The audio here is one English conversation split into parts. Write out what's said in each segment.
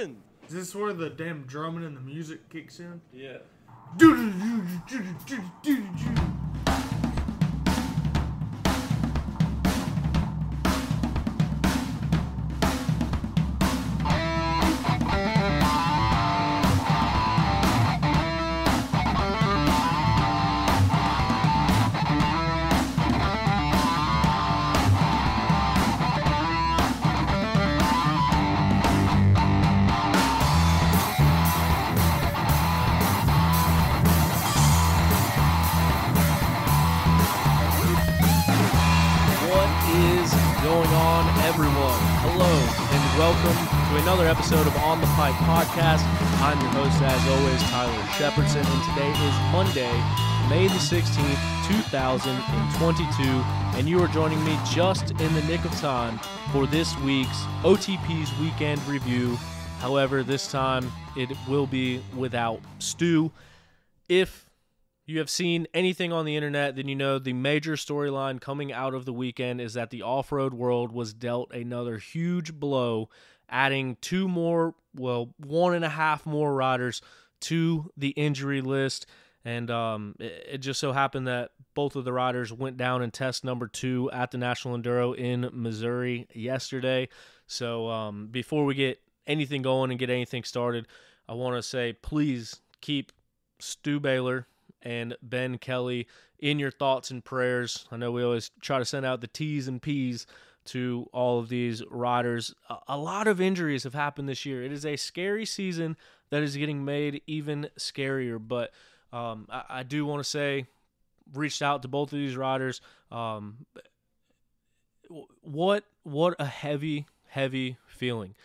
in. Is this where the damn drumming and the music kicks in? Yeah. Another episode of On the Pike Podcast. I'm your host, as always, Tyler Shepardson, and today is Monday, May the 16th, 2022, and you are joining me just in the nick of time for this week's OTP's Weekend Review. However, this time it will be without Stu. If you have seen anything on the internet, then you know the major storyline coming out of the weekend is that the off-road world was dealt another huge blow, adding one and a half more riders to the injury list. And it just so happened that both of the riders went down in test number 2 at the National Enduro in Missouri yesterday. So before we get anything going and get anything started, I want to say please keep Stu Baylor and Ben Kelley in your thoughts and prayers. I know we always try to send out the T's and P's to all of these riders. A lot of injuries have happened this year. It is a scary season that is getting made even scarier, but I do want to say, reached out to both of these riders. What a heavy feeling.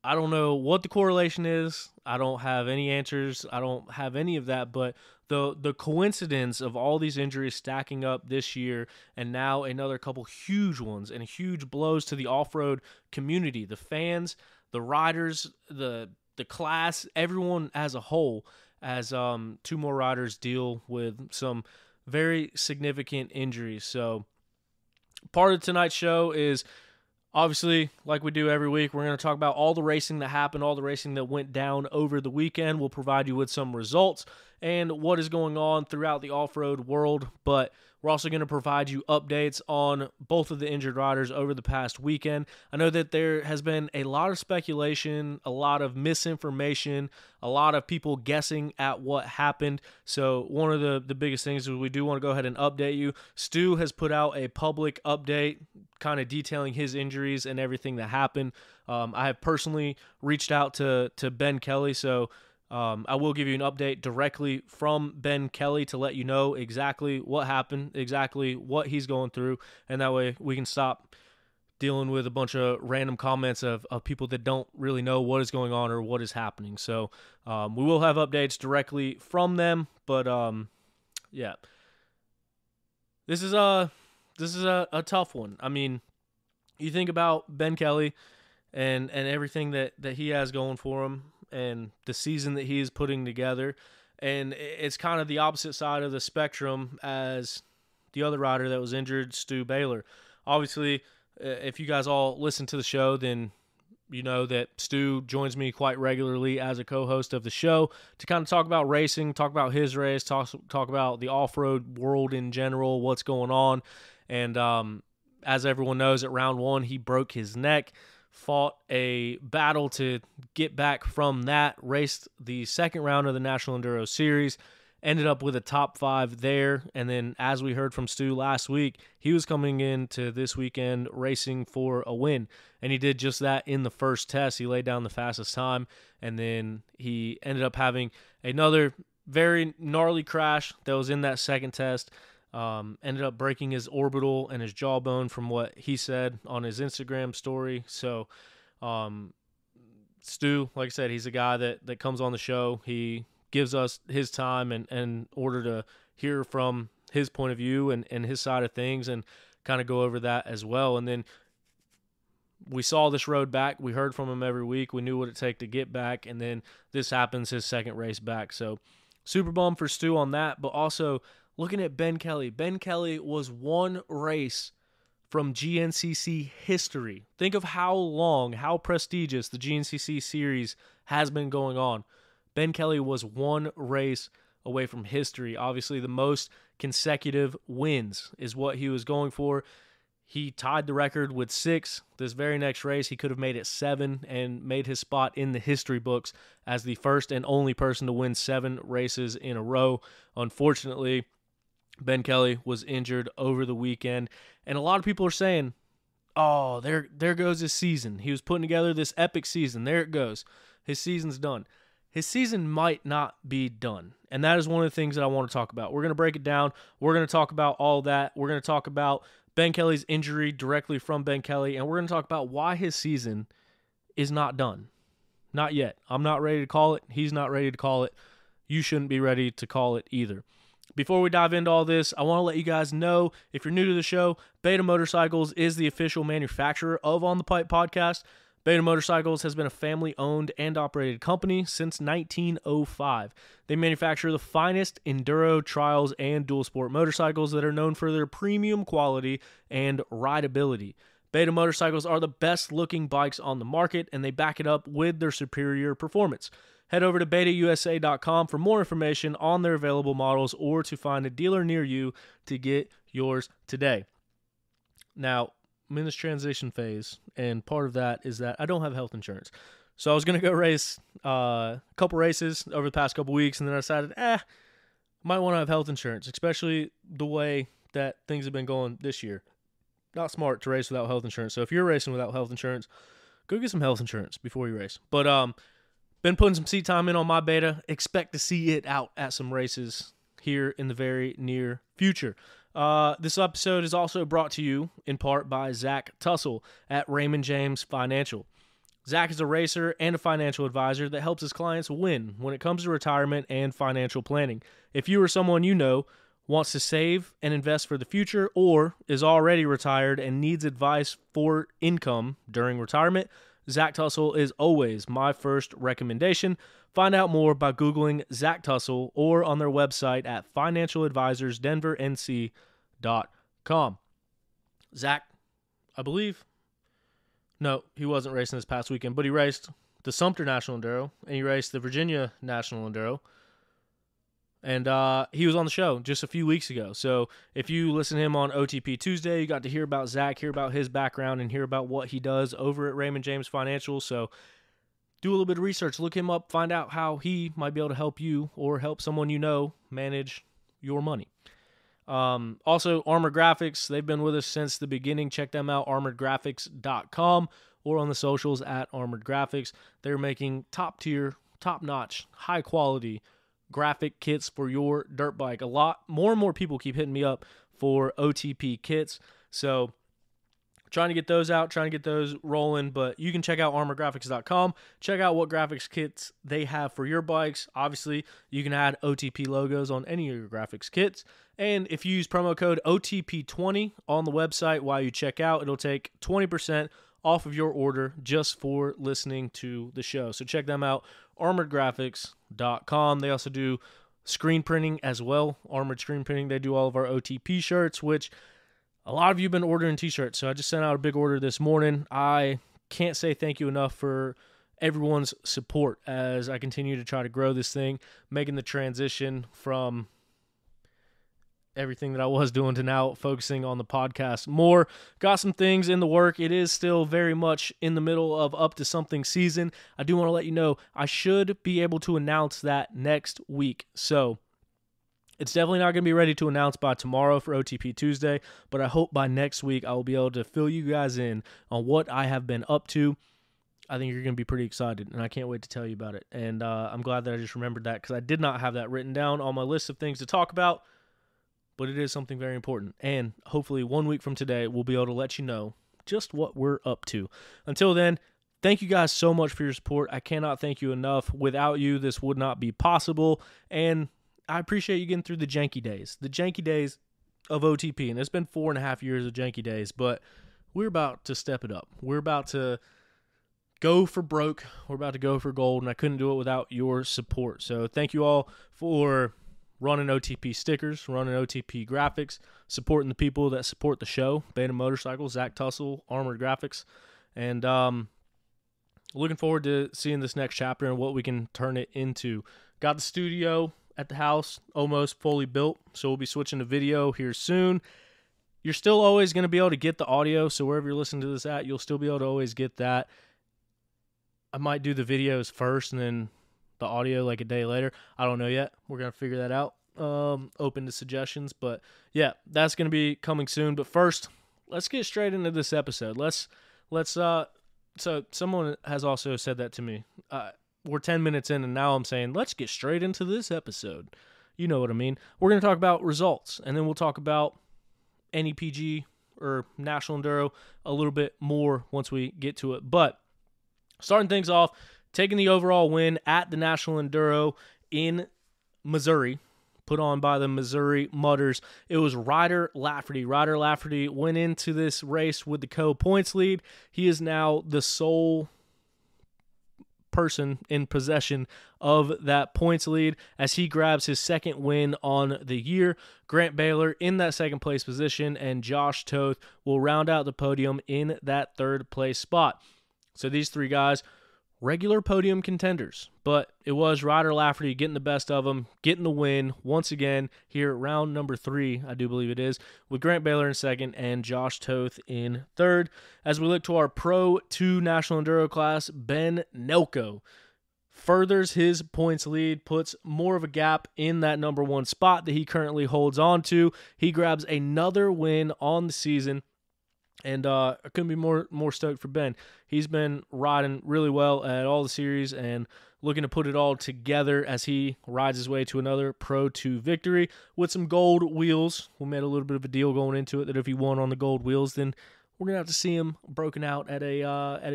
I don't know what the correlation is. I don't have any answers. I don't have any of that, but the coincidence of all these injuries stacking up this year and now another couple huge ones and huge blows to the off-road community, the fans, the riders, the class, everyone as a whole, as 2 more riders deal with some very significant injuries. So part of tonight's show is, obviously, like we do every week, we're going to talk about all the racing that happened, all the racing that went down over the weekend. We'll provide you with some results and what is going on throughout the off-road world, but we're also going to provide you updates on both of the injured riders over the past weekend. I know that there has been a lot of speculation, a lot of misinformation, a lot of people guessing at what happened. So one of the biggest things is we do want to go ahead and update you. Stu has put out a public update kind of detailing his injuries and everything that happened. I have personally reached out to Ben Kelley, so I will give you an update directly from Ben Kelley to let you know exactly what happened, exactly what he's going through, and that way we can stop dealing with a bunch of random comments of people that don't really know what is going on or what is happening. So we will have updates directly from them, but yeah. This is a tough one. I mean, you think about Ben Kelley and everything that he has going for him and the season that he is putting together, and it's kind of the opposite side of the spectrum as the other rider that was injured, Stu Baylor. Obviously, if you guys all listen to the show, then you know that Stu joins me quite regularly as a co-host of the show to kind of talk about racing, talk about his race, talk about the off-road world in general, what's going on. And as everyone knows, at round 1, he broke his neck, fought a battle to get back from that, raced the second round of the National Enduro Series, ended up with a top 5 there, and then as we heard from Stu last week, he was coming into this weekend racing for a win, and he did just that in the first test. He laid down the fastest time, and then he ended up having another very gnarly crash that was in that second test. Ended up breaking his orbital and his jawbone from what he said on his Instagram story. So Stu, like I said, he's a guy that comes on the show. He gives us his time and in order to hear from his point of view and his side of things and kind of go over that as well. And then we saw this road back. We heard from him every week. We knew what it take to get back. And then this happens, his second race back. So super bummed for Stu on that, but also looking at Ben Kelley. Ben Kelley was one race from GNCC history. Think of how long, how prestigious the GNCC series has been going on. Ben Kelley was one race away from history. Obviously, the most consecutive wins is what he was going for. He tied the record with 6. This very next race, he could have made it 7 and made his spot in the history books as the first and only person to win 7 races in a row. Unfortunately, Ben Kelley was injured over the weekend, and a lot of people are saying, oh, there goes his season. He was putting together this epic season. There it goes. His season's done. His season might not be done, and that is one of the things that I want to talk about. We're going to break it down. We're going to talk about all that. We're going to talk about Ben Kelley's injury directly from Ben Kelley, and we're going to talk about why his season is not done. Not yet. I'm not ready to call it. He's not ready to call it. You shouldn't be ready to call it either. Before we dive into all this, I want to let you guys know, if you're new to the show, Beta Motorcycles is the official manufacturer of On the Pipe podcast. Beta Motorcycles has been a family-owned and operated company since 1905. They manufacture the finest enduro, trials, and dual sport motorcycles that are known for their premium quality and rideability. Beta Motorcycles are the best-looking bikes on the market, and they back it up with their superior performance. Head over to betausa.com for more information on their available models or to find a dealer near you to get yours today. Now, I'm in this transition phase, and part of that is that I don't have health insurance. So I was going to go race a couple races over the past couple weeks, and then I decided, might want to have health insurance, especially the way that things have been going this year. Not smart to race without health insurance. So if you're racing without health insurance, go get some health insurance before you race. But been putting some seat time in on my Beta. Expect to see it out at some races here in the very near future. This episode is also brought to you in part by Zach Tussle at Raymond James Financial. Zach is a racer and a financial advisor that helps his clients win when it comes to retirement and financial planning. If you or someone you know wants to save and invest for the future or is already retired and needs advice for income during retirement, Zach Tussle is always my first recommendation. Find out more by Googling Zach Tussle or on their website at financialadvisorsdenvernc.com. Zach, I believe, no, he wasn't racing this past weekend, but he raced the Sumter National Enduro and he raced the Virginia National Enduro. And he was on the show just a few weeks ago. So if you listen to him on OTP Tuesday, you got to hear about Zach, hear about his background, and hear about what he does over at Raymond James Financial. So do a little bit of research, look him up, find out how he might be able to help you or help someone you know manage your money. Also, Armored Graphics, they've been with us since the beginning. Check them out, armoredgraphics.com or on the socials at Armored Graphics. They're making top-tier, top-notch, high-quality graphic kits for your dirt bike. More and more people keep hitting me up for OTP kits. So trying to get those out, trying to get those rolling, but you can check out armorgraphics.com. Check out what graphics kits they have for your bikes. Obviously, you can add OTP logos on any of your graphics kits. And if you use promo code OTP20 on the website while you check out, it'll take 20% off of your order just for listening to the show. So check them out, armoredgraphics.com. They also do screen printing as well, Armored Screen Printing. They do all of our OTP shirts, which a lot of you have been ordering t-shirts. So I just sent out a big order this morning. I can't say thank you enough for everyone's support as I continue to try to grow this thing, making the transition from everything that I was doing to now focusing on the podcast more. Got some things in the work. It is still very much in the middle of Up to Something season. I do want to let you know I should be able to announce that next week. So it's definitely not going to be ready to announce by tomorrow for OTP Tuesday, but I hope by next week I will be able to fill you guys in on what I have been up to. I think you're going to be pretty excited, and I can't wait to tell you about it. And I'm glad that I just remembered that because I did not have that written down on my list of things to talk about. But it is something very important, and hopefully 1 week from today, we'll be able to let you know just what we're up to. Until then, thank you guys so much for your support. I cannot thank you enough. Without you, this would not be possible, and I appreciate you getting through the janky days of OTP, and it's been 4.5 years of janky days, but we're about to step it up. We're about to go for broke. We're about to go for gold, and I couldn't do it without your support. So thank you all for running OTP stickers, running OTP graphics, supporting the people that support the show, Beta Motorcycles, Zach Tussle, Armored Graphics, and looking forward to seeing this next chapter and what we can turn it into. Got the studio at the house almost fully built, so we'll be switching to video here soon. You're still always going to be able to get the audio, so wherever you're listening to this at, you'll still be able to always get that. I might do the videos first and then the audio like a day later. I don't know yet. We're going to figure that out. Open to suggestions, but yeah, that's going to be coming soon. But first, let's get straight into this episode. So someone has also said that to me. We're 10 minutes in, and now I'm saying, let's get straight into this episode. You know what I mean. We're going to talk about results, and then we'll talk about NEPG or National Enduro a little bit more once we get to it. But starting things off, taking the overall win at the National Enduro in Missouri, put on by the Missouri Mudders. It was Ryder Lafferty. Ryder Lafferty went into this race with the co-points lead. He is now the sole person in possession of that points lead as he grabs his second win on the year. Grant Baylor in that second place position, and Josh Toth will round out the podium in that third place spot. So these three guys, regular podium contenders, but it was Ryder Lafferty getting the best of them, getting the win once again here at round number 3, I do believe it is, with Grant Baylor in second and Josh Toth in third. As we look to our Pro 2 National Enduro class, Ben Nelko furthers his points lead, puts more of a gap in that number 1 spot that he currently holds on to. He grabs another win on the season, and I couldn't be more stoked for Ben. He's been riding really well at all the series and looking to put it all together as he rides his way to another Pro 2 victory with some gold wheels. We made a little bit of a deal going into it that if he won on the gold wheels, then we're going to have to see him broken out at a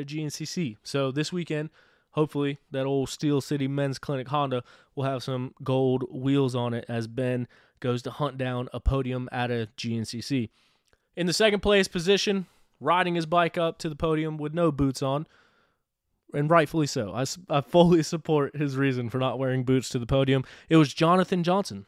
GNCC. So this weekend, hopefully, that old Steel City Men's Clinic Honda will have some gold wheels on it as Ben goes to hunt down a podium at a GNCC. In the second place position, riding his bike up to the podium with no boots on, and rightfully so. I fully support his reason for not wearing boots to the podium. It was Jonathan Johnson,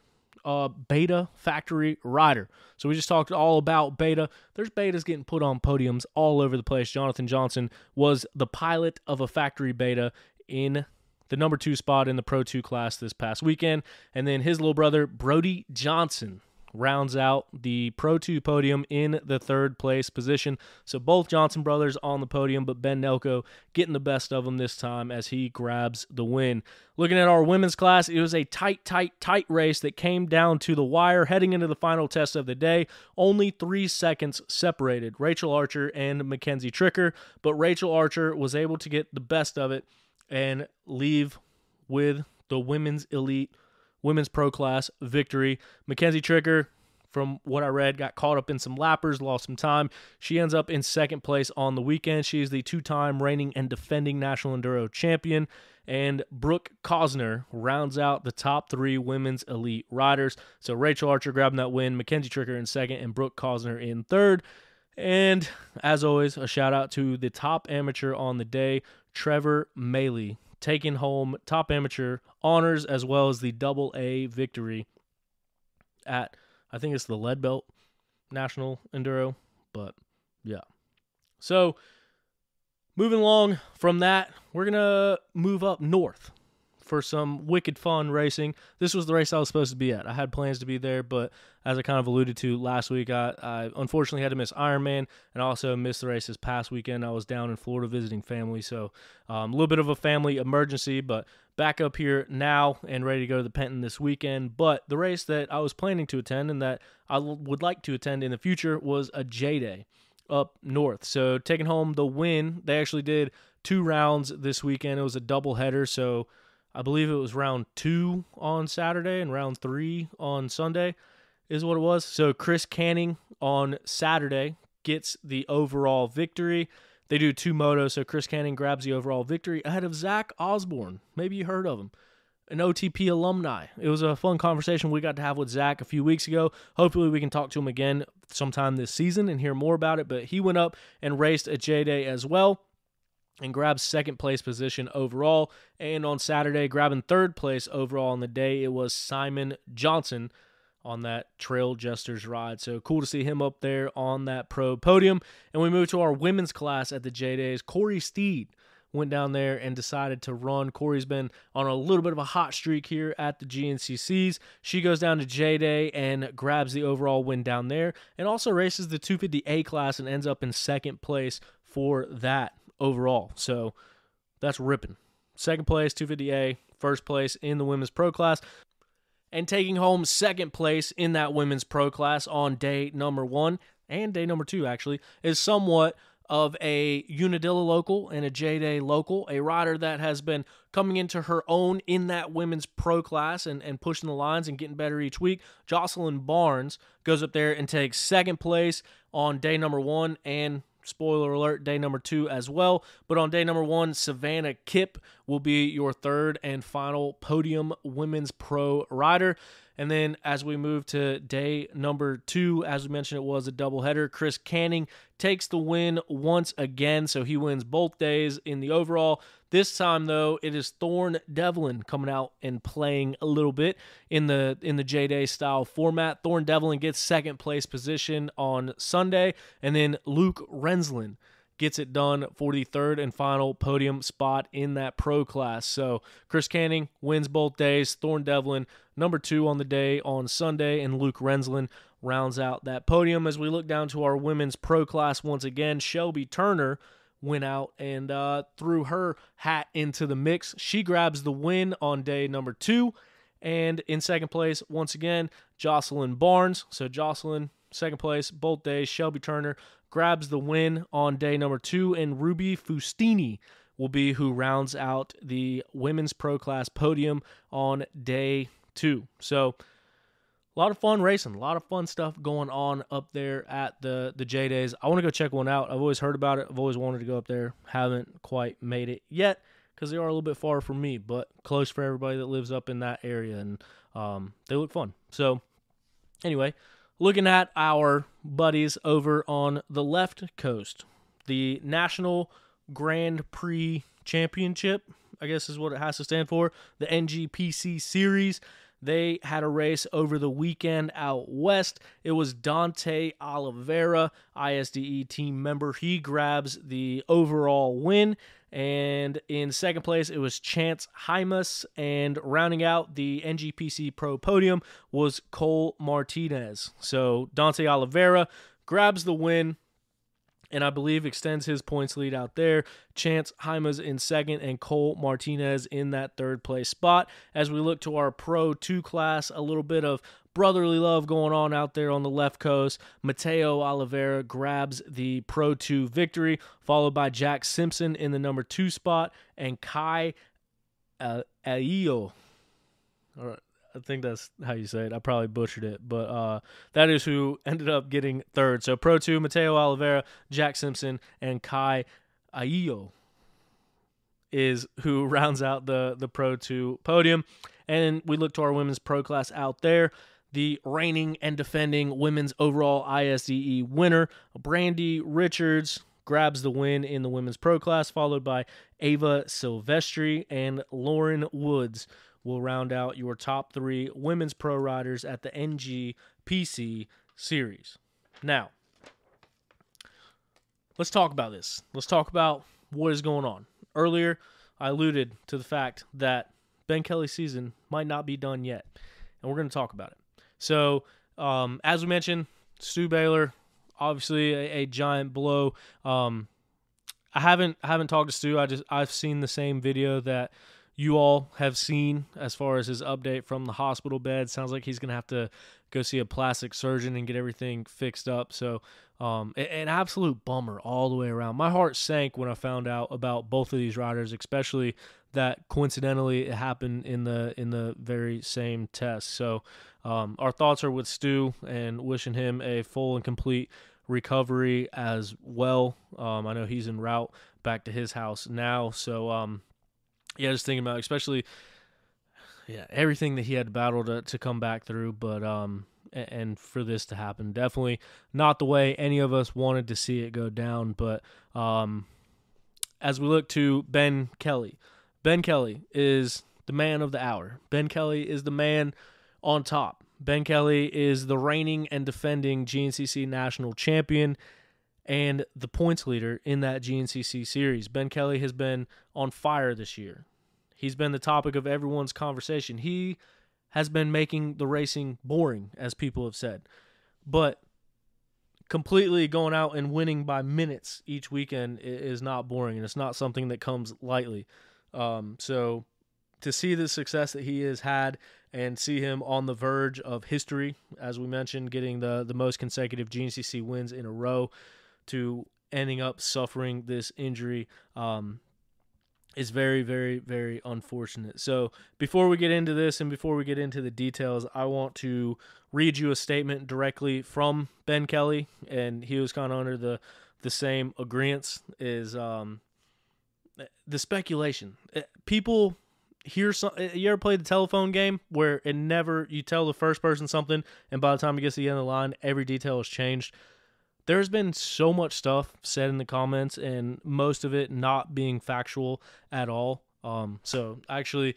Beta factory rider. So we just talked all about Beta. There's Betas getting put on podiums all over the place. Jonathan Johnson was the pilot of a factory Beta in the number 2 spot in the Pro 2 class this past weekend. And then his little brother, Brody Johnson, rounds out the Pro 2 podium in the third place position. So both Johnson brothers on the podium, but Ben Nelko getting the best of them this time as he grabs the win. Looking at our women's class, it was a tight race that came down to the wire heading into the final test of the day. Only 3 seconds separated Rachel Archer and Mackenzie Tricker, but Rachel Archer was able to get the best of it and leave with the women's elite women's pro class victory. Mackenzie Tricker, from what I read, got caught up in some lappers, lost some time. She ends up in second place on the weekend. She is the 2-time reigning and defending National Enduro champion. And Brooke Cosner rounds out the top 3 women's elite riders. So Rachel Archer grabbing that win, Mackenzie Tricker in second, and Brooke Cosner in third. And as always, a shout out to the top amateur on the day, Trevor Maley, taking home top amateur honors as well as the AA victory at, I think it's the Lead Belt National Enduro, but yeah. So moving along from that, we're going to move up north for some wicked fun racing. This was the race I was supposed to be at. I had plans to be there, but as I kind of alluded to last week, I unfortunately had to miss Ironman and also missed the race this past weekend. I was down in Florida visiting family, so a little bit of a family emergency, but back up here now and ready to go to the Penton this weekend. But the race that I was planning to attend and that I would like to attend in the future was a Jday up north. So taking home the win, they actually did 2 rounds this weekend. It was a doubleheader, so I believe it was round 2 on Saturday and round 3 on Sunday is what it was. So Chris Canning on Saturday gets the overall victory. They do 2 motos, so Chris Canning grabs the overall victory ahead of Zach Osborne. Maybe you heard of him, an OTP alumni. It was a fun conversation we got to have with Zach a few weeks ago. Hopefully we can talk to him again sometime this season and hear more about it, but he went up and raced at Jday as well. and grabs second place position overall. And on Saturday, grabbing third place overall on the day, it was Simon Johnson on that Trail Jesters ride. So cool to see him up there on that pro podium. And we move to our women's class at the Jdays. Corey Steed went down there and decided to run. Corey's been on a little bit of a hot streak here at the GNCCs. She goes down to Jday and grabs the overall win down there, and also races the 250A class and ends up in second place for that overall. So that's ripping. Second place, 250A, first place in the women's pro class. And taking home second place in that women's pro class on day number 1 and day number 2, actually, is somewhat of a Unadilla local and a Jday local, a rider that has been coming into her own in that women's pro class and pushing the lines and getting better each week. Jocelyn Barnes goes up there and takes second place on day number 1 and, spoiler alert, day number 2 as well. But on day number 1, Savannah Kipp will be your third and final podium women's pro rider. And then as we move to day number 2, as we mentioned, it was a doubleheader. Chris Canning takes the win once again, so he wins both days in the overall. This time, though, it is Thorne Devlin coming out and playing a little bit in the Jday style format. Thorne Devlin gets second place position on Sunday, and then Luke Rensland gets it done for the third and final podium spot in that pro class. So Chris Canning wins both days. Thorne Devlin, number 2 on the day on Sunday, and Luke Rensland rounds out that podium. As we look down to our women's pro class once again, Shelby Turner went out and threw her hat into the mix. She grabs the win on day number 2. And in second place, once again, Jocelyn Barnes. So Jocelyn, second place, both days. Shelby Turner grabs the win on day number 2. And Ruby Fustini will be who rounds out the women's pro class podium on day 2. So a lot of fun racing, a lot of fun stuff going on up there at the Jdays. I want to go check one out. I've always heard about it. I've always wanted to go up there. Haven't quite made it yet because they are a little bit far from me, but close for everybody that lives up in that area, and they look fun. So anyway, looking at our buddies over on the left coast, the National Grand Prix Championship, I guess is what it has to stand for, the NGPC Series. They had a race over the weekend out west. It was Dante Oliveira, ISDE team member. He grabs the overall win. And in second place, it was Chance Hymas. And rounding out the NGPC Pro podium was Cole Martinez. So Dante Oliveira grabs the win, and I believe extends his points lead out there. Chance Hymas in second, and Cole Martinez in that third place spot. As we look to our Pro 2 class, a little bit of brotherly love going on out there on the left coast. Mateo Oliveira grabs the Pro 2 victory, followed by Jack Simpson in the number 2 spot, and Kai Aio. I think that's how you say it. I probably butchered it, but that is who ended up getting third. So Pro 2, Mateo Oliveira, Jack Simpson, and Kai Aio is who rounds out the Pro 2 podium. And we look to our women's pro class out there. The reigning and defending women's overall ISDE winner, Brandy Richards, grabs the win in the women's pro class, followed by Ava Silvestri and Lauren Woods will round out your top 3 women's pro riders at the NGPC series. Now, let's talk about this. Let's talk about what is going on. Earlier, I alluded to the fact that Ben Kelley's season might not be done yet, and we're going to talk about it. So, as we mentioned, Stu Baylor, obviously a giant blow. I haven't talked to Stu. I've seen the same video that you all have seen as far as his update from the hospital bed. Sounds like he's going to have to go see a plastic surgeon and get everything fixed up. So an absolute bummer all the way around. My heart sank when I found out about both of these riders, especially that coincidentally it happened in the very same test. So our thoughts are with Stu and wishing him a full and complete recovery as well. I know he's en route back to his house now. So yeah, just thinking about especially everything that he had to battle to come back through, but and for this to happen, definitely not the way any of us wanted to see it go down. But as we look to Ben Kelley. Ben Kelley is the man of the hour. Ben Kelley is the man on top. Ben Kelley is the reigning and defending GNCC national champion and the points leader in that GNCC series. Ben Kelley has been on fire this year. He's been the topic of everyone's conversation. He has been making the racing boring, as people have said. But completely going out and winning by minutes each weekend is not boring, and it's not something that comes lightly. So to see the success that he has had and see him on the verge of history, as we mentioned, getting the most consecutive GNCC wins in a row to ending up suffering this injury is very, very, very unfortunate. So before we get into this and before we get into the details, I want to read you a statement directly from Ben Kelley, and he was kind of under the same agreeance, is the speculation. People hear you ever played the telephone game where you tell the first person something, and by the time it gets to the end of the line, every detail has changed? There's been so much stuff said in the comments, and most of it not being factual at all. So I actually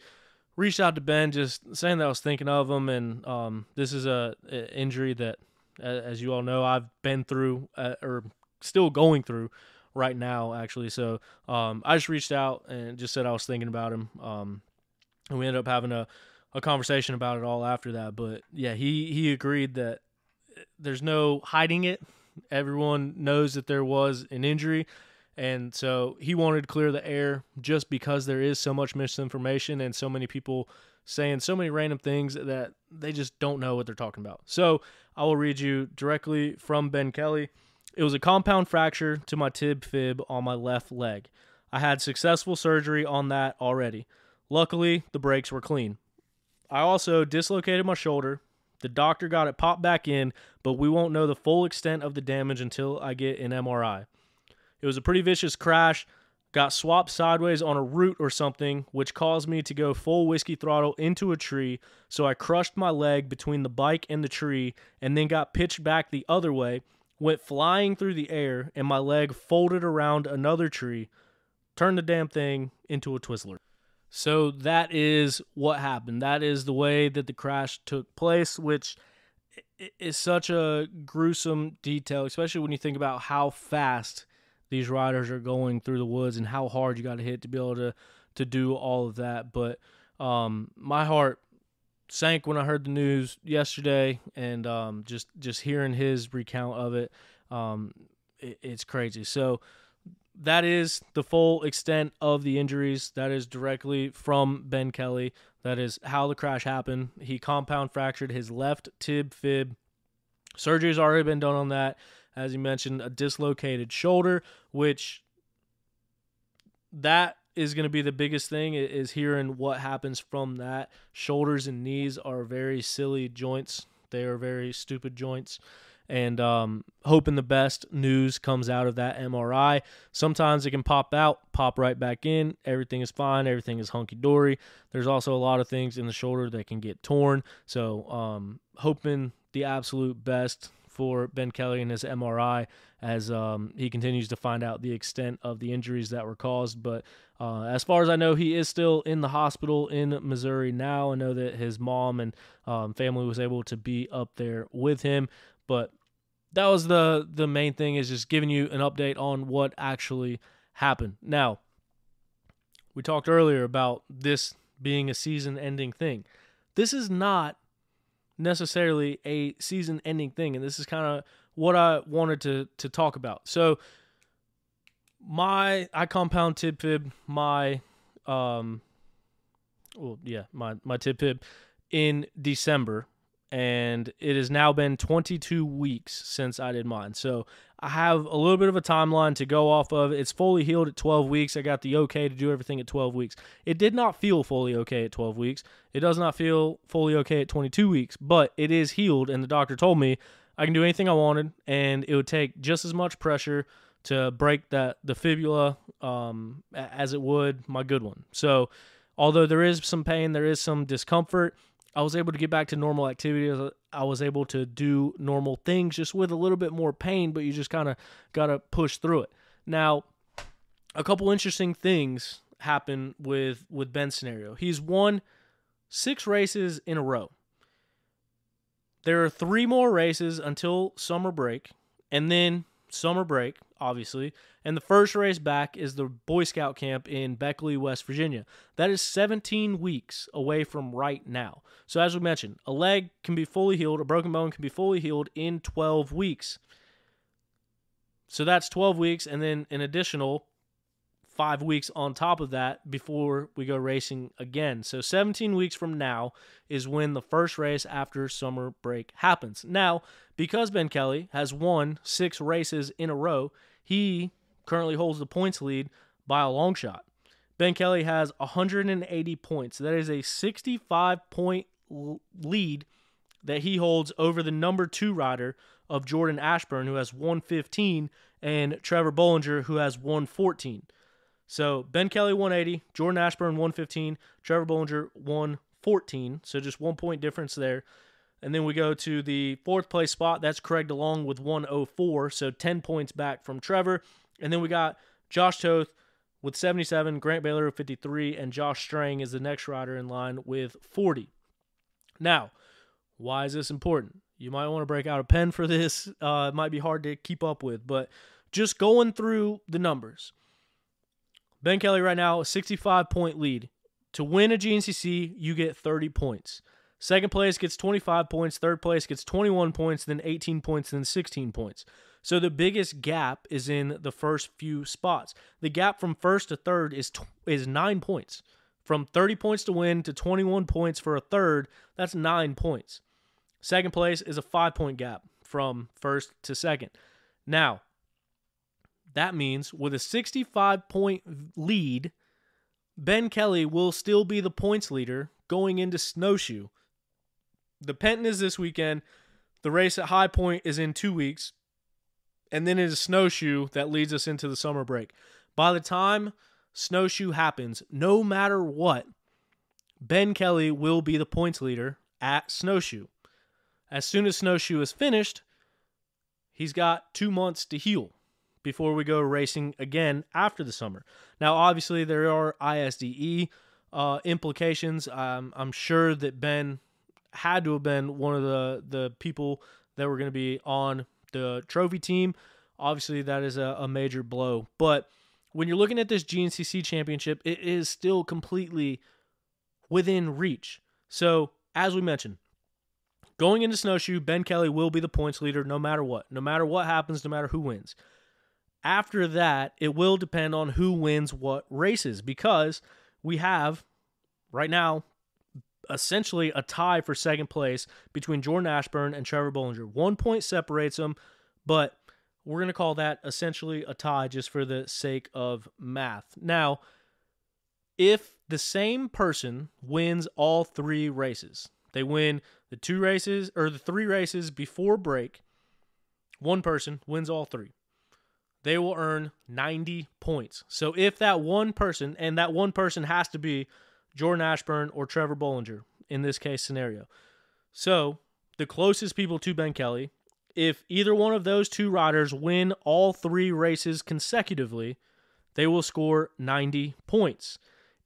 reached out to Ben, just saying that I was thinking of him, and this is a injury that, as you all know, I've been through or still going through right now, actually. So I just reached out and just said I was thinking about him, and we ended up having a conversation about it all after that. But yeah, he agreed that there's no hiding it. Everyone knows that there was an injury, and so he wanted to clear the air just because there is so much misinformation and so many people saying so many random things that they just don't know what they're talking about. So I will read you directly from Ben Kelley. It was a compound fracture to my tib fib on my left leg. I had successful surgery on that already. Luckily, the breaks were clean. I also dislocated my shoulder. The doctor got it popped back in, but we won't know the full extent of the damage until I get an MRI. It was a pretty vicious crash. Got swapped sideways on a root or something, which caused me to go full whiskey throttle into a tree, so I crushed my leg between the bike and the tree, and then got pitched back the other way, went flying through the air, and my leg folded around another tree, turned the damn thing into a Twizzler. So that is what happened. That is the way that the crash took place, which is such a gruesome detail, especially when you think about how fast these riders are going through the woods and how hard you got to hit to be able to do all of that. But my heart sank when I heard the news yesterday, and just hearing his recount of it, it's crazy. So that is the full extent of the injuries. That is directly from Ben Kelley. That is how the crash happened. He compound fractured his left tib fib. Surgery's already been done on that. As you mentioned, a dislocated shoulder, which that is going to be the biggest thing, is hearing what happens from that. Shoulders and knees are very silly joints. They are very stupid joints. And hoping the best news comes out of that MRI. Sometimes it can pop out, pop right back in. Everything is fine. Everything is hunky-dory. There's also a lot of things in the shoulder that can get torn. So hoping the absolute best for Ben Kelley and his MRI as he continues to find out the extent of the injuries that were caused. But as far as I know, he is still in the hospital in Missouri now. I know that his mom and family was able to be up there with him. But that was the main thing, is just giving you an update on what actually happened. Now, we talked earlier about this being a season-ending thing. This is not necessarily a season-ending thing, and this is kind of what I wanted to talk about. So, I compound tib fib my tib fib in December. And it has now been 22 weeks since I did mine. So I have a little bit of a timeline to go off of. It's fully healed at 12 weeks. I got the okay to do everything at 12 weeks. It did not feel fully okay at 12 weeks. It does not feel fully okay at 22 weeks, but it is healed. And the doctor told me I can do anything I wanted, and it would take just as much pressure to break the fibula as it would my good one. So although there is some pain, there is some discomfort, I was able to get back to normal activity. I was able to do normal things just with a little bit more pain, but you just kind of got to push through it. Now, a couple interesting things happen with Ben's scenario. He's won 6 races in a row. There are 3 more races until summer break, and then summer break, obviously. And the first race back is the Boy Scout camp in Beckley, West Virginia. That is 17 weeks away from right now. So as we mentioned, a leg can be fully healed, a broken bone can be fully healed in 12 weeks. So that's 12 weeks, and then an additional 5 weeks on top of that before we go racing again. So 17 weeks from now is when the first race after summer break happens. Now, because Ben Kelley has won 6 races in a row, he currently holds the points lead by a long shot. Ben Kelley has 180 points. That is a 65-point lead that he holds over the number 2 rider of Jordan Ashburn, who has 115, and Trevor Bollinger, who has 114. So Ben Kelley 180, Jordan Ashburn 115, Trevor Bollinger 114. So just 1 point difference there. And then we go to the 4th place spot. That's Craig DeLong with 104. So 10 points back from Trevor. And then we got Josh Toth with 77, Grant Baylor with 53, and Josh Strang is the next rider in line with 40. Now, why is this important? You might want to break out a pen for this. It might be hard to keep up with, but just going through the numbers. Ben Kelley right now, a 65-point lead. To win a GNCC, you get 30 points. Second place gets 25 points. Third place gets 21 points, then 18 points, then 16 points. So the biggest gap is in the first few spots. The gap from first to third is 9 points. From 30 points to win to 21 points for a third, that's 9 points. Second place is a 5-point gap from first to second. Now, that means with a 65-point lead, Ben Kelley will still be the points leader going into Snowshoe. The Penton is this weekend. The race at High Point is in 2 weeks. And then it is Snowshoe that leads us into the summer break. By the time Snowshoe happens, no matter what, Ben Kelley will be the points leader at Snowshoe. As soon as Snowshoe is finished, he's got 2 months to heal before we go racing again after the summer. Now, obviously, there are ISDE implications. I'm sure that Ben had to have been one of the people that were going to be on the trophy team. Obviously, that is a major blow. But when you're looking at this GNCC championship, it is still completely within reach. So, as we mentioned, going into Snowshoe, Ben Kelley will be the points leader no matter what. No matter what happens, no matter who wins. After that, it will depend on who wins what races, because we have, right now, essentially a tie for second place between Jordan Ashburn and Trevor Bollinger. 1 point separates them, but we're going to call that essentially a tie just for the sake of math. Now, if the same person wins all 3 races, they win the 2 races or the 3 races before break, one person wins all 3. They will earn 90 points. So if that one person, and that one person has to be Jordan Ashburn or Trevor Bollinger in this case scenario. So the closest people to Ben Kelley, if either one of those 2 riders win all 3 races consecutively, they will score 90 points.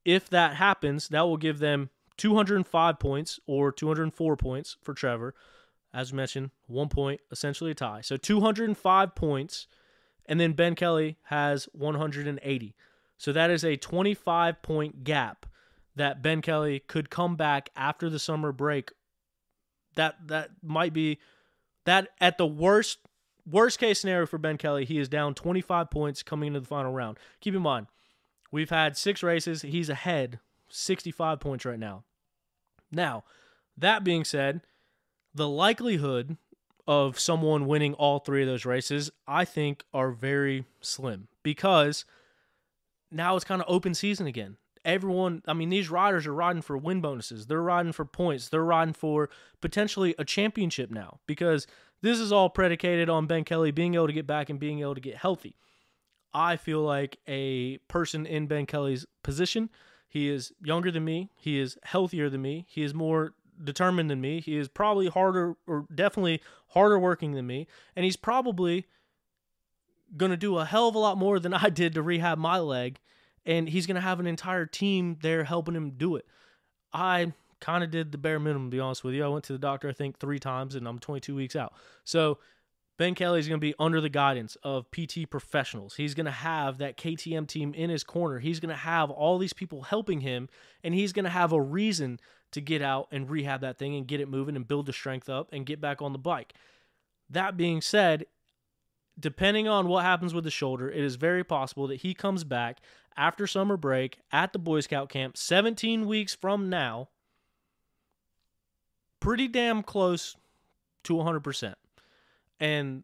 If that happens, that will give them 205 points or 204 points for Trevor. As mentioned, 1 point, essentially a tie. So 205 points. And then Ben Kelley has 180. So that is a 25-point gap that Ben Kelley could come back after the summer break. That might be that at the worst case scenario for Ben Kelley, he is down 25 points coming into the final round. Keep in mind, we've had 6 races. He's ahead 65 points right now. Now, that being said, the likelihood of someone winning all 3 of those races, I think, are very slim, because now it's kind of open season again. Everyone, I mean, these riders are riding for win bonuses. They're riding for points. They're riding for potentially a championship now, because this is all predicated on Ben Kelley being able to get back and being able to get healthy. I feel like a person in Ben Kelley's position, he is younger than me. He is healthier than me. He is more determined than me. He is probably harder, or definitely harder working than me. And he's probably going to do a hell of a lot more than I did to rehab my leg, and he's going to have an entire team there helping him do it. I kind of did the bare minimum, to be honest with you. I went to the doctor, I think, 3 times, and I'm 22 weeks out. So Ben Kelley is going to be under the guidance of PT professionals. He's going to have that KTM team in his corner. He's going to have all these people helping him, and he's going to have a reason to get out and rehab that thing and get it moving and build the strength up and get back on the bike. That being said, depending on what happens with the shoulder, it is very possible that he comes back after summer break at the Boy Scout camp 17 weeks from now, pretty damn close to 100%. And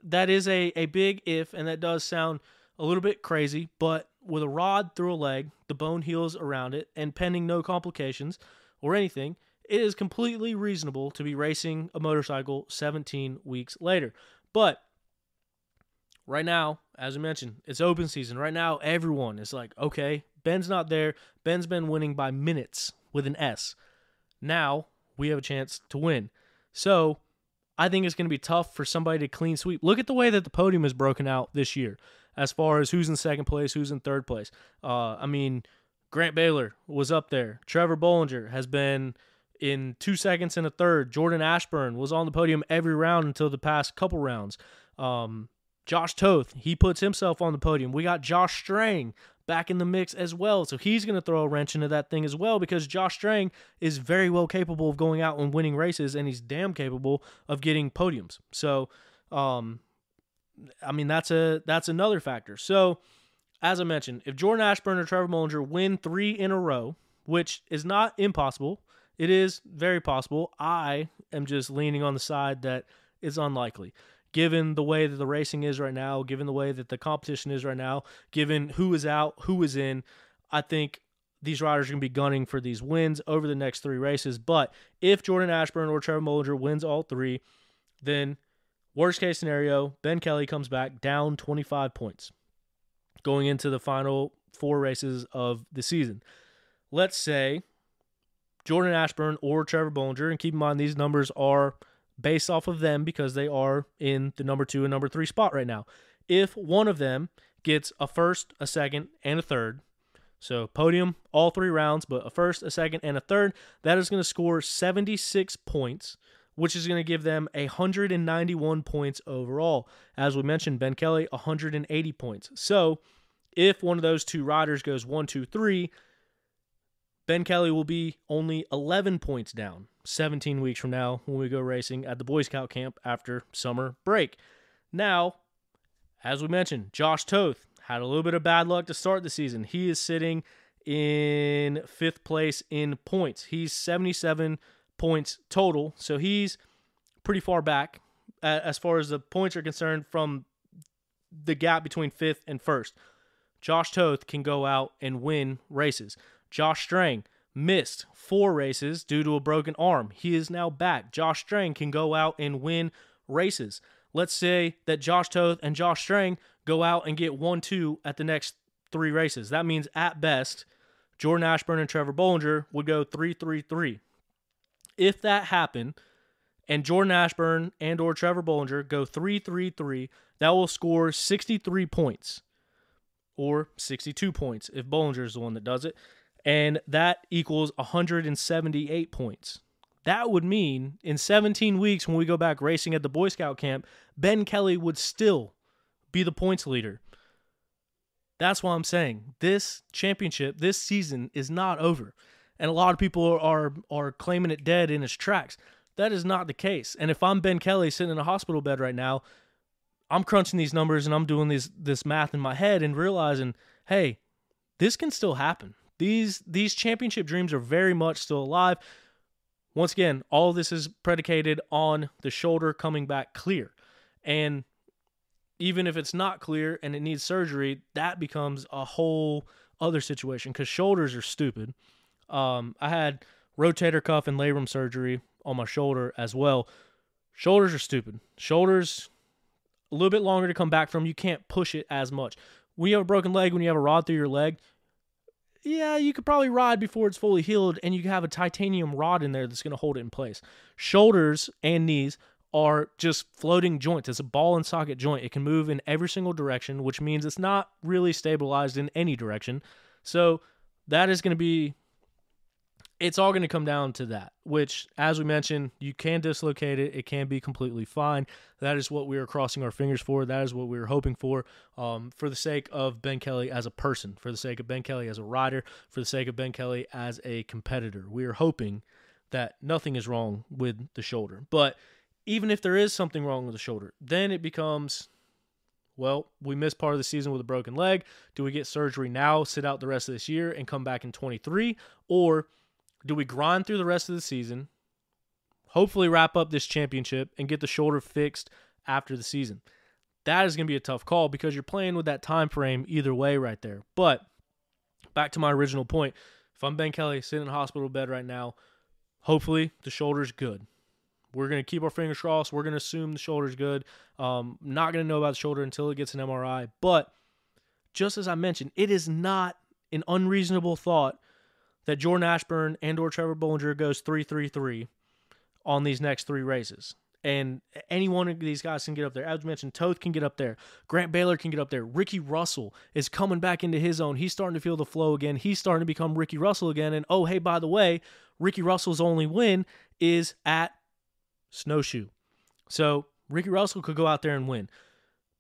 that is a big if, and that does sound a little bit crazy, but with a rod through a leg, the bone heals around it, and pending no complications or anything, it is completely reasonable to be racing a motorcycle 17 weeks later. But right now, as I mentioned, it's open season. Right now, everyone is like, okay, Ben's not there. Ben's been winning by minutes with an S. Now we have a chance to win. So I think it's going to be tough for somebody to clean sweep. Look at the way that the podium is broken out this year as far as who's in second place, who's in third place. Grant Baylor was up there. Trevor Bollinger has been in 2 seconds and a third. Jordan Ashburn was on the podium every round until the past couple rounds. Josh Toth, he puts himself on the podium. We got Josh Strang back in the mix as well. So he's going to throw a wrench into that thing as well, because Josh Strang is very well capable of going out and winning races, and he's damn capable of getting podiums. So, that's another factor. So, as I mentioned, if Jordan Ashburn or Trevor Bollinger win 3 in a row, which is not impossible, it is very possible. I am just leaning on the side that it's unlikely. Given the way that the racing is right now, given the way that the competition is right now, given who is out, who is in, I think these riders are going to be gunning for these wins over the next 3 races. But if Jordan Ashburn or Trevor Bollinger wins all 3, then worst case scenario, Ben Kelley comes back down 25 points going into the final 4 races of the season. Let's say Jordan Ashburn or Trevor Bollinger, and keep in mind these numbers are based off of them because they are in the number 2 and number 3 spot right now. If one of them gets a first, a second, and a third, so podium all 3 rounds, but a first, a second, and a third, that is going to score 76 points, which is going to give them 191 points overall. As we mentioned, Ben Kelley, 180 points. So if one of those 2 riders goes 1, 2, 3, Ben Kelley will be only 11 points down 17 weeks from now when we go racing at the Boy Scout camp after summer break. Now, as we mentioned, Josh Toth had a little bit of bad luck to start the season. He is sitting in 5th place in points. He's 77 points total, so he's pretty far back as far as the points are concerned from the gap between 5th and 1st. Josh Toth can go out and win races. Josh Strang missed 4 races due to a broken arm. He is now back. Josh Strang can go out and win races. Let's say that Josh Toth and Josh Strang go out and get 1, 2 at the next 3 races. That means at best, Jordan Ashburn and Trevor Bollinger would go 3, 3, 3. If that happened, and Jordan Ashburn and or Trevor Bollinger go 3, 3, 3, that will score 63 points. Or 62 points if Bollinger is the one that does it. And that equals 178 points. That would mean in 17 weeks when we go back racing at the Boy Scout camp, Ben Kelley would still be the points leader. That's why I'm saying this championship, this season is not over. And a lot of people are claiming it dead in its tracks. That is not the case. And if I'm Ben Kelley sitting in a hospital bed right now, I'm crunching these numbers and I'm doing this math in my head and realizing, hey, this can still happen. These championship dreams are very much still alive. Once again, all of this is predicated on the shoulder coming back clear. And even if it's not clear and it needs surgery, that becomes a whole other situation because shoulders are stupid. I had rotator cuff and labrum surgery on my shoulder as well. Shoulders are stupid. Shoulders a little bit longer to come back from. You can't push it as much. When you have a broken leg, when you have a rod through your leg, yeah, you could probably ride before it's fully healed, and you can have a titanium rod in there that's going to hold it in place. Shoulders and knees are just floating joints. It's a ball and socket joint. It can move in every single direction, which means it's not really stabilized in any direction. So that is going to be, it's all going to come down to that, which, as we mentioned, you can dislocate it. It can be completely fine. That is what we are crossing our fingers for. That is what we are hoping for the sake of Ben Kelley as a person, for the sake of Ben Kelley as a rider, for the sake of Ben Kelley as a competitor. We are hoping that nothing is wrong with the shoulder. But even if there is something wrong with the shoulder, then it becomes, well, we missed part of the season with a broken leg. Do we get surgery now, sit out the rest of this year, and come back in 23? Or do we grind through the rest of the season, hopefully wrap up this championship, and get the shoulder fixed after the season? That is going to be a tough call because you're playing with that time frame either way right there. But back to my original point, if I'm Ben Kelley sitting in a hospital bed right now, hopefully the shoulder's good. We're going to keep our fingers crossed. We're going to assume the shoulder's good. Not going to know about the shoulder until it gets an MRI. But just as I mentioned, it is not an unreasonable thought that Jordan Ashburn and or Trevor Bollinger goes 3-3-3 on these next 3 races. And any one of these guys can get up there. As mentioned, Toth can get up there. Grant Baylor can get up there. Ricky Russell is coming back into his own. He's starting to feel the flow again. He's starting to become Ricky Russell again. And, oh, hey, by the way, Ricky Russell's only win is at Snowshoe. So Ricky Russell could go out there and win.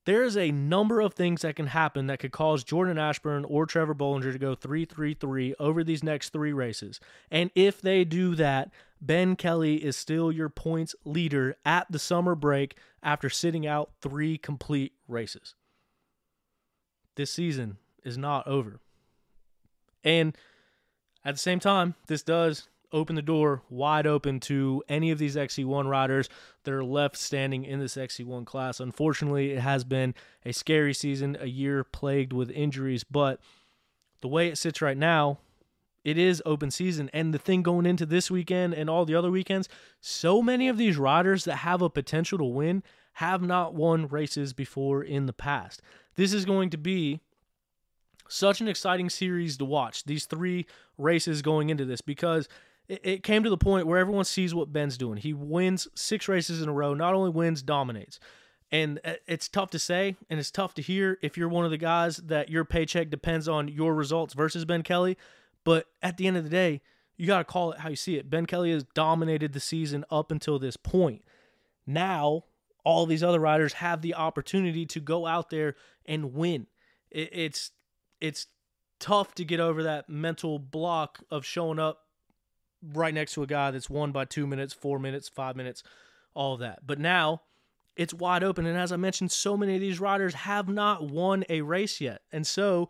There is a number of things that can happen that could cause Jordan Ashburn or Trevor Bollinger to go 3-3-3 over these next 3 races. And if they do that, Ben Kelley is still your points leader at the summer break after sitting out 3 complete races. This season is not over. And at the same time, this does open the door wide open to any of these XC1 riders that are left standing in this XC1 class. Unfortunately, it has been a scary season, a year plagued with injuries, but the way it sits right now, it is open season. And the thing going into this weekend and all the other weekends, so many of these riders that have a potential to win have not won races before in the past. This is going to be such an exciting series to watch, these 3 races going into this, because it came to the point where everyone sees what Ben's doing. He wins 6 races in a row, not only wins, dominates. And it's tough to say, and it's tough to hear if you're one of the guys that your paycheck depends on your results versus Ben Kelley. But at the end of the day, you got to call it how you see it. Ben Kelley has dominated the season up until this point. Now, all these other riders have the opportunity to go out there and win. It's tough to get over that mental block of showing up right next to a guy that's won by 2 minutes, 4 minutes, 5 minutes, all of that. But now it's wide open. And as I mentioned, so many of these riders have not won a race yet. And so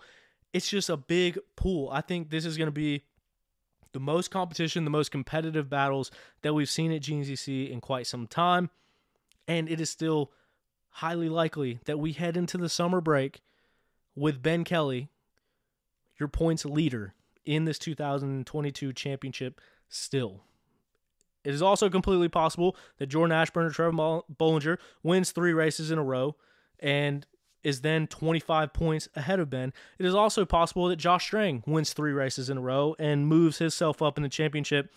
it's just a big pool. I think this is going to be the most competition, the most competitive battles that we've seen at GNCC in quite some time. And it is still highly likely that we head into the summer break with Ben Kelley, your points leader in this 2022 championship still. It is also completely possible that Jordan Ashburn or Trevor Bollinger wins 3 races in a row and is then 25 points ahead of Ben. It is also possible that Josh Strang wins 3 races in a row and moves himself up in the championship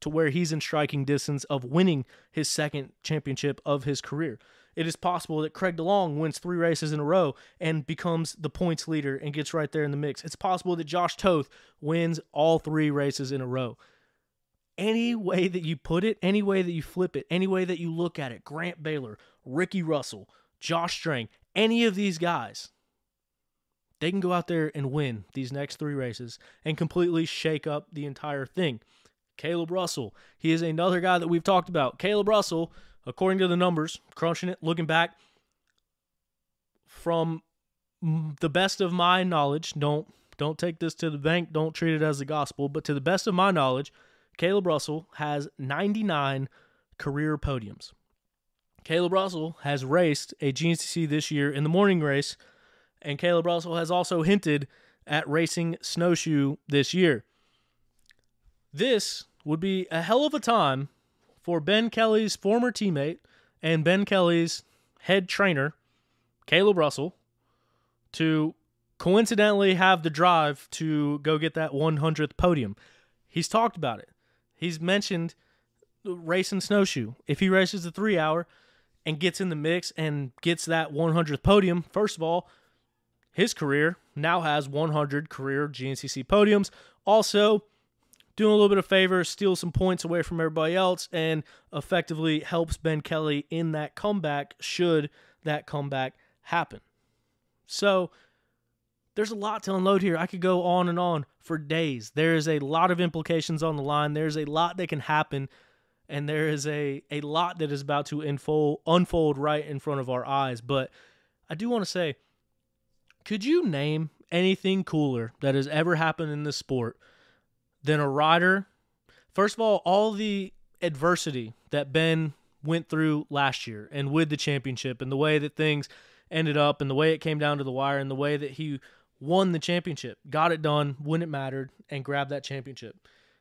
to where he's in striking distance of winning his 2nd championship of his career. It is possible that Craig DeLong wins 3 races in a row and becomes the points leader and gets right there in the mix. It's possible that Josh Toth wins all 3 races in a row. Any way that you put it, any way that you flip it, any way that you look at it, Grant Baylor, Ricky Russell, Josh Strang, any of these guys, they can go out there and win these next 3 races and completely shake up the entire thing. Caleb Russell, he is another guy that we've talked about. Caleb Russell, according to the numbers, crunching it, looking back, from the best of my knowledge, don't take this to the bank, don't treat it as the gospel, but to the best of my knowledge, Caleb Russell has 99 career podiums. Caleb Russell has raced a GNCC this year in the morning race, and Caleb Russell has also hinted at racing snowshoe this year. This would be a hell of a time for Ben Kelley's former teammate and Ben Kelley's head trainer, Caleb Russell, to coincidentally have the drive to go get that 100th podium. He's talked about it. He's mentioned racing snowshoe. If he races the 3 hour, and gets in the mix and gets that 100th podium, first of all, his career now has 100 career GNCC podiums. Also, doing a little bit of favor, steals some points away from everybody else, and effectively helps Ben Kelley in that comeback should that comeback happen. So there's a lot to unload here. I could go on and on for days. There is a lot of implications on the line. There's a lot that can happen, and there is a lot that is about to unfold right in front of our eyes. But I do want to say, could you name anything cooler that has ever happened in this sport than a rider? First of all the adversity that Ben went through last year and with the championship and the way that things ended up and the way it came down to the wire and the way that he won the championship, got it done when it mattered, and grabbed that championship.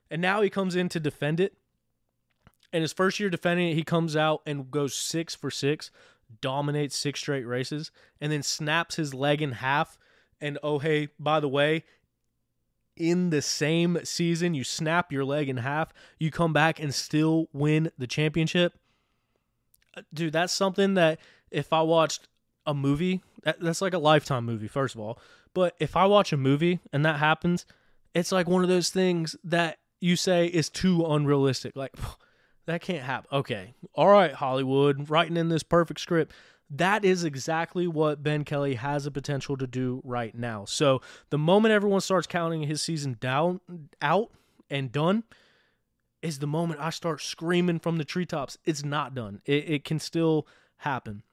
And now he comes in to defend it. And his first year defending it, he comes out and goes 6 for 6, dominates 6 straight races, and then snaps his leg in half. And oh, hey, by the way, in the same season, you snap your leg in half, you come back and still win the championship. Dude, that's something that if I watched a movie, that's like a Lifetime movie, first of all. But if I watch a movie and that happens, it's like one of those things that you say is too unrealistic. Like, that can't happen. Okay, all right, Hollywood, writing in this perfect script. That is exactly what Ben Kelley has the potential to do right now. So the moment everyone starts counting his season out and done is the moment I start screaming from the treetops. It's not done. It can still happen.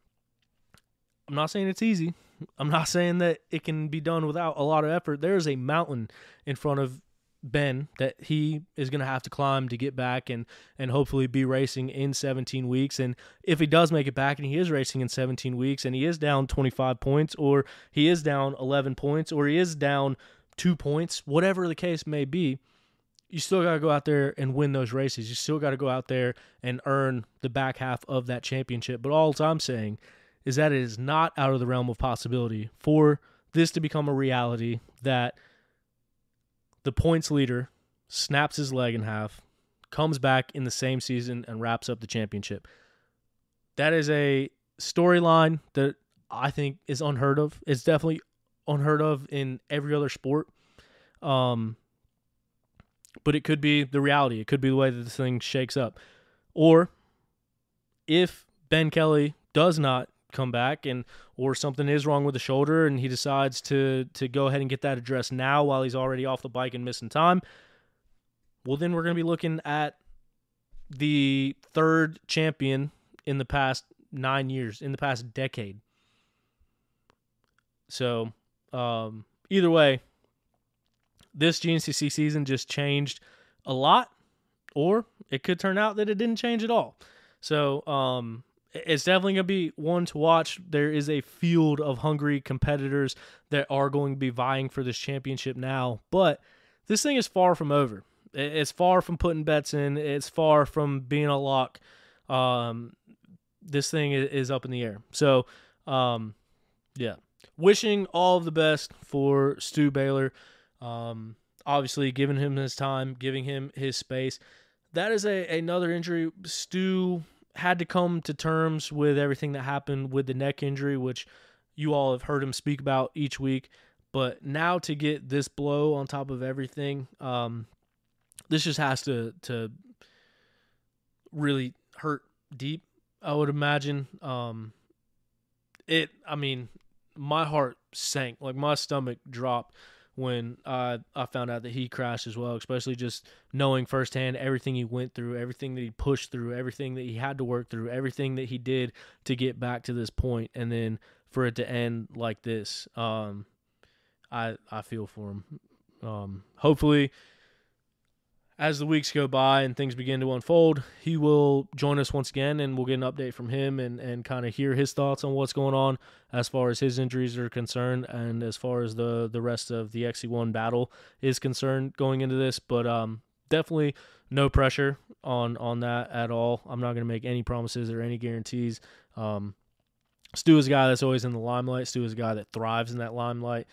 I'm not saying it's easy. I'm not saying that it can be done without a lot of effort. There is a mountain in front of Ben that he is going to have to climb to get back and hopefully be racing in 17 weeks. And if he does make it back and he is racing in 17 weeks and he is down 25 points or he is down 11 points or he is down 2 points, whatever the case may be, you still got to go out there and win those races. You still got to go out there and earn the back half of that championship. But all I'm saying is that it is not out of the realm of possibility for this to become a reality, that the points leader snaps his leg in half, comes back in the same season, and wraps up the championship. That is a storyline that I think is unheard of. It's definitely unheard of in every other sport. But it could be the reality. It could be the way that this thing shakes up. Or if Ben Kelley does not come back or something is wrong with the shoulder and he decides to go ahead and get that addressed now while he's already off the bike and missing time, well, then we're going to be looking at the third champion in the past 9 years, in the past decade. So either way, this GNCC season just changed a lot, or it could turn out that it didn't change at all. So it's definitely going to be one to watch. There is a field of hungry competitors that are going to be vying for this championship now, but this thing is far from over. It's far from putting bets in. It's far from being a lock. This thing is up in the air. So, yeah. Wishing all of the best for Stu Baylor. Obviously, giving him his time, giving him his space. That is another injury. Stu had to come to terms with everything that happened with the neck injury, which you all have heard him speak about each week. But now to get this blow on top of everything, this just has to really hurt deep, I would imagine. My heart sank. Like, my stomach dropped when I found out that he crashed as well, especially just knowing firsthand everything he went through, everything that he pushed through, everything that he had to work through, everything that he did to get back to this point, and then for it to end like this. I feel for him. Hopefully, as the weeks go by and things begin to unfold, he will join us once again, and we'll get an update from him and kind of hear his thoughts on what's going on as far as his injuries are concerned and as far as the rest of the XC1 battle is concerned going into this. But definitely no pressure on that at all. I'm not going to make any promises or any guarantees. Stu is a guy that's always in the limelight. Stu is a guy that thrives in that limelight.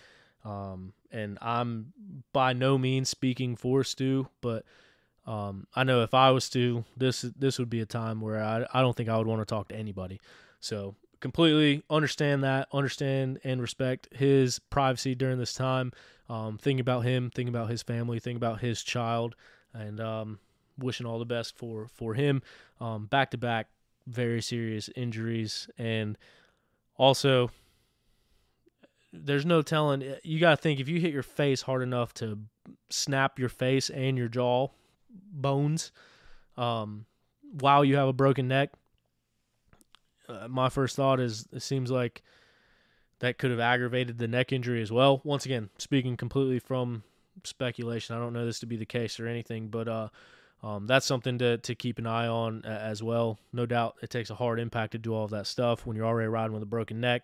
And I'm by no means speaking for Stu, but I know if I was Stu, this would be a time where I don't think I would want to talk to anybody. So completely understand and respect his privacy during this time. Thinking about him, thinking about his family, thinking about his child, and wishing all the best for him. Back-to-back very serious injuries, and also there's no telling. You got to think, if you hit your face hard enough to snap your face and your jaw bones while you have a broken neck, my first thought is it seems like that could have aggravated the neck injury as well. Once again, speaking completely from speculation, I don't know this to be the case or anything, but that's something to keep an eye on as well. No doubt it takes a hard impact to do all of that stuff when you're already riding with a broken neck.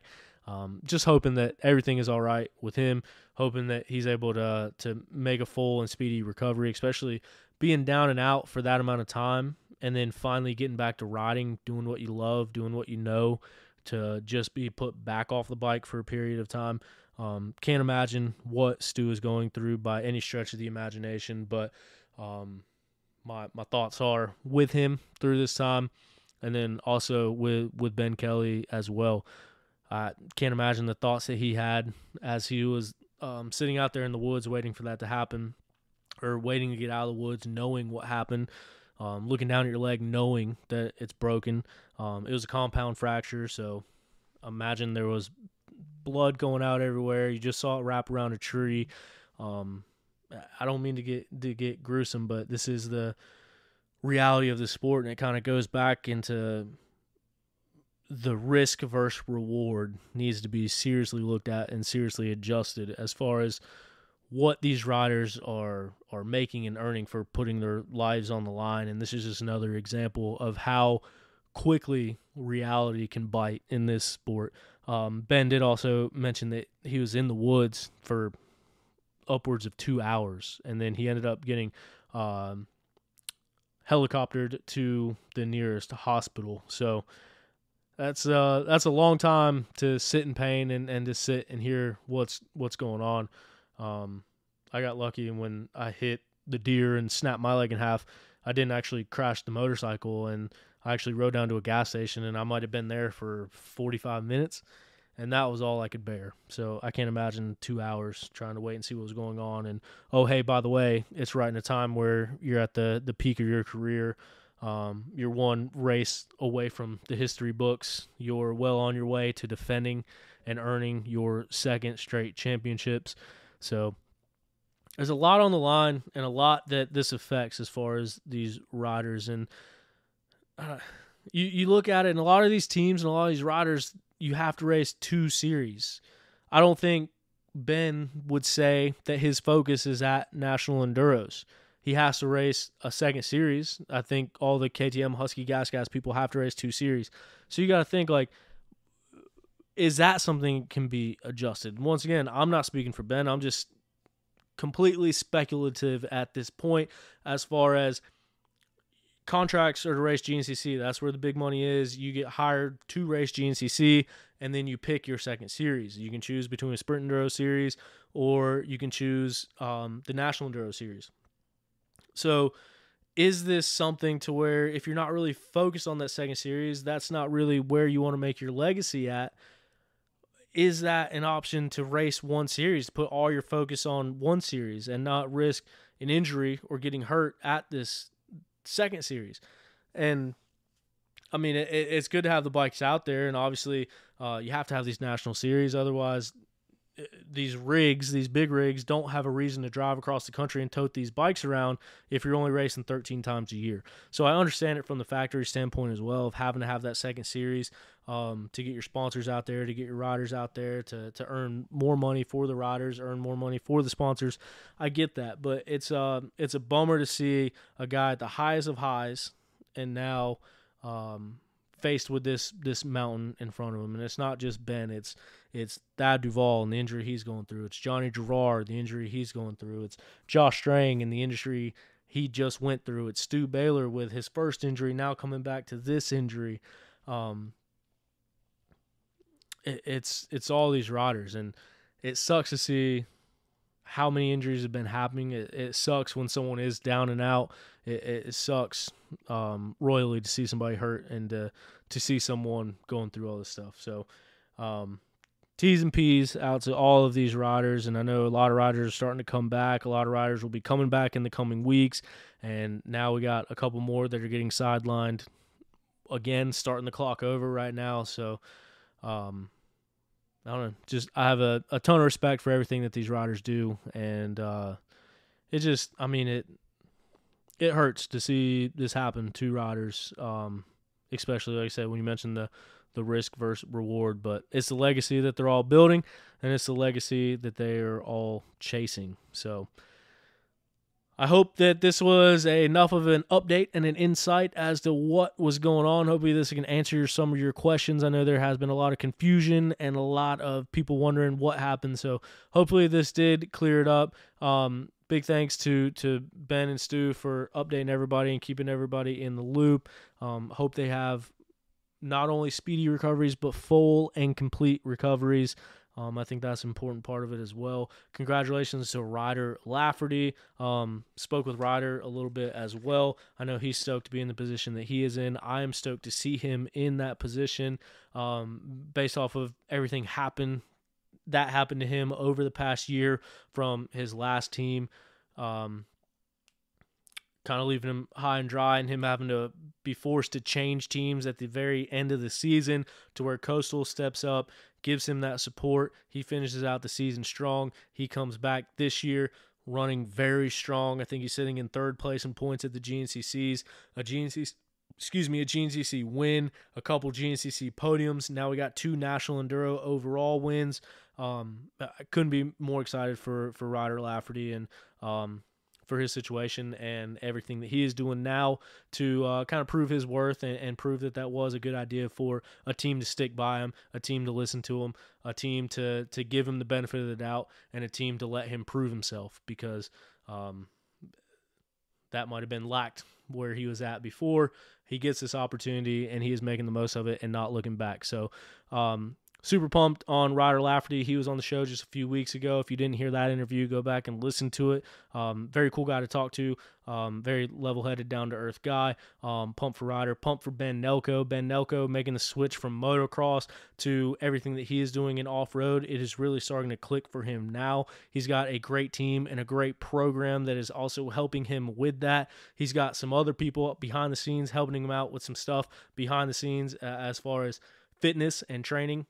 Just hoping that everything is all right with him, hoping that he's able to make a full and speedy recovery, especially being down and out for that amount of time and then finally getting back to riding, doing what you love, doing what you know, to just be put back off the bike for a period of time. Can't imagine what Stu is going through by any stretch of the imagination, but my thoughts are with him through this time, and then also with Ben Kelley as well. I can't imagine the thoughts that he had as he was sitting out there in the woods waiting for that to happen, or waiting to get out of the woods, knowing what happened, looking down at your leg, knowing that it's broken. It was a compound fracture, so imagine there was blood going out everywhere. You just saw it wrap around a tree. I don't mean to get gruesome, but this is the reality of the sport, and it kind of goes back into the risk versus reward needs to be seriously looked at and seriously adjusted as far as what these riders are making and earning for putting their lives on the line. And this is just another example of how quickly reality can bite in this sport. Ben did also mention that he was in the woods for upwards of 2 hours, and then he ended up getting helicoptered to the nearest hospital. So that's a long time to sit in pain and to sit and hear what's going on. I got lucky, and when I hit the deer and snapped my leg in half, I didn't actually crash the motorcycle, and I actually rode down to a gas station, and I might have been there for 45 minutes, and that was all I could bear. So I can't imagine 2 hours trying to wait and see what was going on. And, oh, hey, by the way, it's right in a time where you're at the peak of your career. You're one race away from the history books. You're well on your way to defending and earning your second straight championships. So there's a lot on the line and a lot that this affects as far as these riders. And you look at it, and a lot of these teams and a lot of these riders, you have to race 2 series. I don't think Ben would say that his focus is at National Enduros. He has to race a second series. I think all the KTM Husky Gas people have to race 2 series. So you got to think, like, is that something that can be adjusted? Once again, I'm not speaking for Ben. I'm just completely speculative at this point as far as contracts are to race GNCC. That's where the big money is. You get hired to race GNCC, and then you pick your second series. You can choose between a Sprint Enduro series, or you can choose the National Enduro series. So is this something to where if you're not really focused on that second series, that's not really where you want to make your legacy at? Is that an option to race 1 series, to put all your focus on 1 series and not risk an injury or getting hurt at this second series? And I mean, it's good to have the bikes out there, and obviously you have to have these national series. Otherwise, these big rigs don't have a reason to drive across the country and tote these bikes around if you're only racing 13 times a year. So I understand it from the factory standpoint as well, of having to have that second series to get your sponsors out there, to get your riders out there, to earn more money for the riders, earn more money for the sponsors. I get that, but it's a bummer to see a guy at the highest of highs and now faced with this mountain in front of him. And it's not just Ben, it's Thad Duvall and the injury he's going through. It's Johnny Gerard, the injury he's going through. It's Josh Strang and the injury he just went through. It's Stu Baylor with his first injury, now coming back to this injury. It's all these riders, and it sucks to see how many injuries have been happening. It sucks when someone is down and out. It sucks royally to see somebody hurt and to see someone going through all this stuff. So T's and P's out to all of these riders, and I know a lot of riders are starting to come back. A lot of riders will be coming back in the coming weeks, and now we got a couple more that are getting sidelined again, starting the clock over right now. So I don't know, just I have a ton of respect for everything that these riders do, and it just, I mean, it hurts to see this happen to riders, especially, like I said, when you mentioned the risk versus reward, but it's the legacy that they're all building, and it's the legacy that they are all chasing. So I hope that this was enough of an update and an insight as to what was going on. Hopefully this can answer some of your questions. I know there has been a lot of confusion and a lot of people wondering what happened, so hopefully this did clear it up. Big thanks to Ben and Stu for updating everybody and keeping everybody in the loop. Hope they have not only speedy recoveries, but full and complete recoveries. I think that's an important part of it as well. Congratulations to Ryder Lafferty. Spoke with Ryder a little bit as well. I know he's stoked to be in the position that he is in. I am stoked to see him in that position based off of everything that happened to him over the past year from his last team. Kind of leaving him high and dry, and him having to be forced to change teams at the very end of the season to where Coastal steps up, gives him that support. He finishes out the season strong. He comes back this year running very strong. I think he's sitting in third place in points at the GNCCs. A GNCC win, a couple GNCC podiums. Now we got 2 National Enduro overall wins. I couldn't be more excited for Ryder Lafferty and for his situation and everything that he is doing now to kind of prove his worth and prove that was a good idea for a team to stick by him, a team to listen to him, a team to give him the benefit of the doubt, and a team to let him prove himself, because that might have been lacked where he was at before. He gets this opportunity, and he is making the most of it and not looking back. So super pumped on Ryder Lafferty. He was on the show just a few weeks ago. If you didn't hear that interview, go back and listen to it. Very cool guy to talk to. Very level-headed, down-to-earth guy. Pumped for Ryder. Pumped for Ben Nelko. Ben Nelko making the switch from motocross to everything that he is doing in off-road. It is really starting to click for him now. He's got a great team and a great program that is also helping him with that. He's got some other people behind the scenes helping him out with some stuff behind the scenes as far as fitness and training.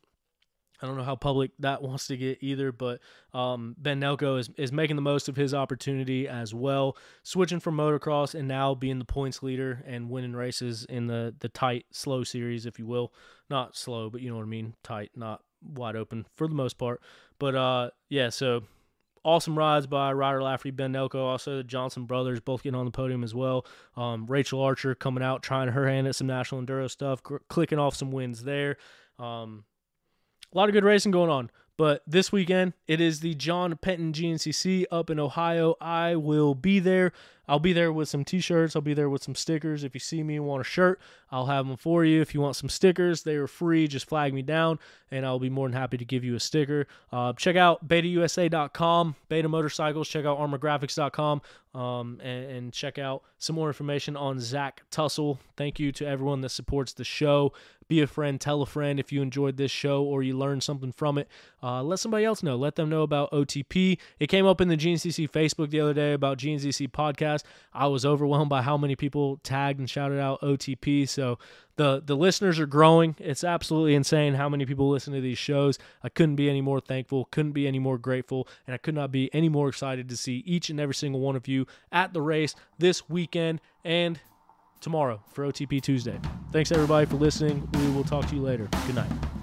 I don't know how public that wants to get either, but Ben Nelko is making the most of his opportunity as well, switching from motocross and now being the points leader and winning races in the tight, slow series, if you will. Not slow, but you know what I mean, tight, not wide open for the most part. But, yeah, so awesome rides by Ryder Lafferty, Ben Nelko, also the Johnson brothers, both getting on the podium as well. Rachel Archer coming out, trying her hand at some National Enduro stuff, clicking off some wins there. A lot of good racing going on, but this weekend it is the John Penton GNCC up in Ohio. I will be there. I'll be there with some t-shirts. I'll be there with some stickers. If you see me and want a shirt, I'll have them for you. If you want some stickers, they are free. Just flag me down, and I'll be more than happy to give you a sticker. Check out betausa.com, Beta Motorcycles. Check out armorgraphics.com, and check out some more information on Zach Tussle. Thank you to everyone that supports the show. Be a friend, tell a friend if you enjoyed this show or you learned something from it. Let somebody else know. Let them know about OTP. It came up in the GNCC Facebook the other day about GNCC podcast. I was overwhelmed by how many people tagged and shouted out OTP. So the listeners are growing. It's absolutely insane how many people listen to these shows. I couldn't be any more thankful, couldn't be any more grateful, and I could not be any more excited to see each and every single one of you at the race this weekend and tomorrow for OTP Tuesday. Thanks everybody for listening. We will talk to you later. Good night.